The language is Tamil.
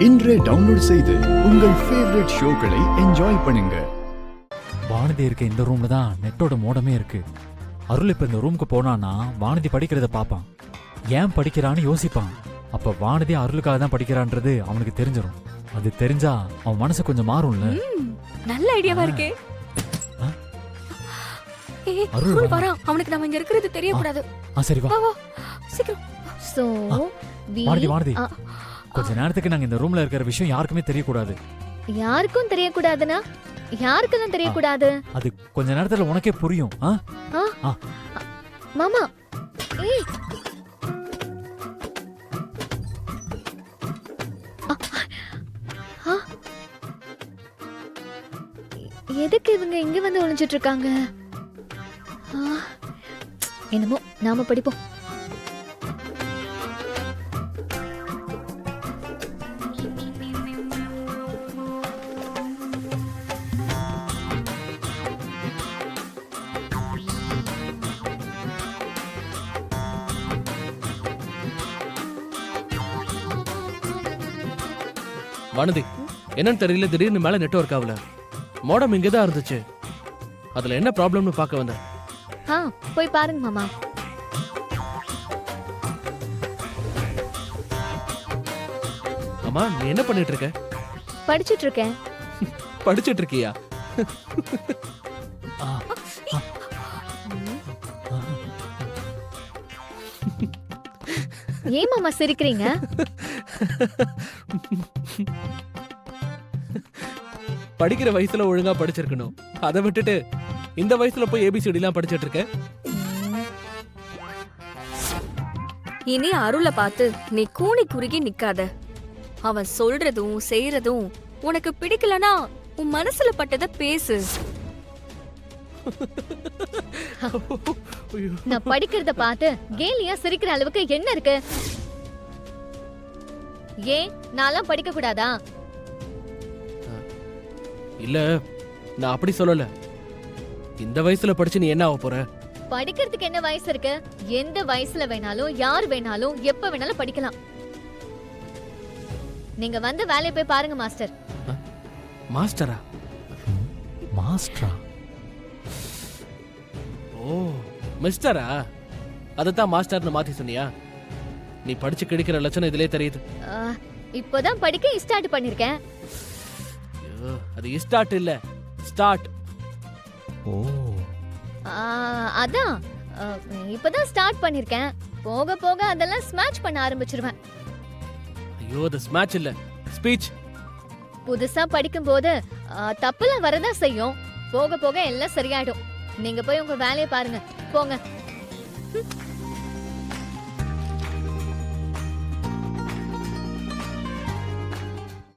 இன்றே டவுன்லோட் செய்து உங்கள் ஃபேவரட் ஷோக்களை என்ஜாய் பண்ணுங்க. வானதி இருக்க இந்த ரூம்ல தான் நெட்டோட மோடமே இருக்கு. அருள் இப்ப இந்த ரூமுக்கு போனானா வானதி படிக்கிறத பாப்பான். ஏன் படிக்கிறான்னு யோசிப்பான். அப்ப வானதி அருளுக்காக தான் படிக்கிறான்றது அவனுக்கு தெரிஞ்சிடும். அது தெரிஞ்சா அவன் மனசு கொஞ்சம் மாறும்ல. நல்ல ஐடியாவா இருக்கே. அருள் வரா, அவனுக்கு நாம இங்க இருக்கிறது தெரியக்கூடாது. சரி வா சீக்கிரம். சோ வானதி கொஞ்ச நேரத்துக்கு நாங்க இந்த ரூம்ல இருக்கிற விஷயம் யாருக்குமே தெரியக்கூடாது. யாருக்கும் தெரியக்கூடாதுனா யாருக்கெல்லாம் தெரியக்கூடாது? அது கொஞ்ச நேரத்துல உனக்கே புரியும். மாமா ஏய் எதுக்கு இவங்க இங்க வந்து ஒளிஞ்சிட்டு இருக்காங்க? என்னமோ நாம படிப்போம். வானதி, என்னன்னு தெரியல, திடீர்னு மேல நெட்வொர்க் ஆகல. மோடம் இங்கதான் இருந்துச்சு. அதுல என்ன ப்ராப்ளம்னு பார்க்க வந்தேன். போய் பாருங்க மாமா. அம்மா, நீ என்ன பண்ணிட்டு இருக்க? படிச்சிட்டு இருக்கேன். படிச்சிட்டு இருக்கியா? ஏன் மாமா சிரிக்கிறீங்க? படிக்கிற வயசுல ஒழுங்கா படிச்சிருக்கணும். அதை விட்டுட்டு இந்த வயசுல போய் ஏபிசிடி எல்லாம் படிச்சிட்டு இருக்க. இனி அருளை பார்த்து நீ கூனி குறுகி நிக்காத. அவன் சொல்றதும் செய்யறதும் உனக்கு பிடிக்கலனா உன் மனசுல பட்டத பேசு. நான் படிக்கிறத பார்த்து கேலியா சிரிக்கிற அளவுக்கு என்ன இருக்கு? ஏன் நான்லாம் படிக்க கூடாதா? இல்ல, நான் அப்படி சொல்லல. இந்த வயசுல படிச்சு நீ என்ன ஆக போற? படிக்கிறதுக்கு என்ன வயசு இருக்கு? எந்த வயசுல வேணாலும் யார் வேணாலும் எப்ப வேணாலும் படிக்கலாம். நீங்க வந்து வேலையை போய் பாருங்க மாஸ்டர். மாஸ்டரா? மாஸ்டரா? ஓ, மிஸ்டரா? அதத்தான் மாஸ்டர்னு மாத்தி சொன்னியா? நீ படிச்சு கிடைக்கிற லட்சணம் இதுலயே தெரியுது. இப்போதான் படிக்க ஸ்டார்ட் பண்ணிருக்கேன். அது ஸ்டார்ட் இல்ல, ஸ்டார்ட். ஓ, அதான் இப்போதான் ஸ்டார்ட் பண்ணிருக்கேன். போக போக அதெல்லாம் ஸ்மாஷ் பண்ண ஆரம்பிச்சிருவேன். ஐயோ, அது ஸ்மாஷ் இல்ல, ஸ்பீச். புதுசா படிக்கும் போது தப்புலாம் வரதான் செய்யும். போக போக எல்லாம் சரியாயிடும். நீங்க போய் உங்க வேலையை பாருங்க, போங்க.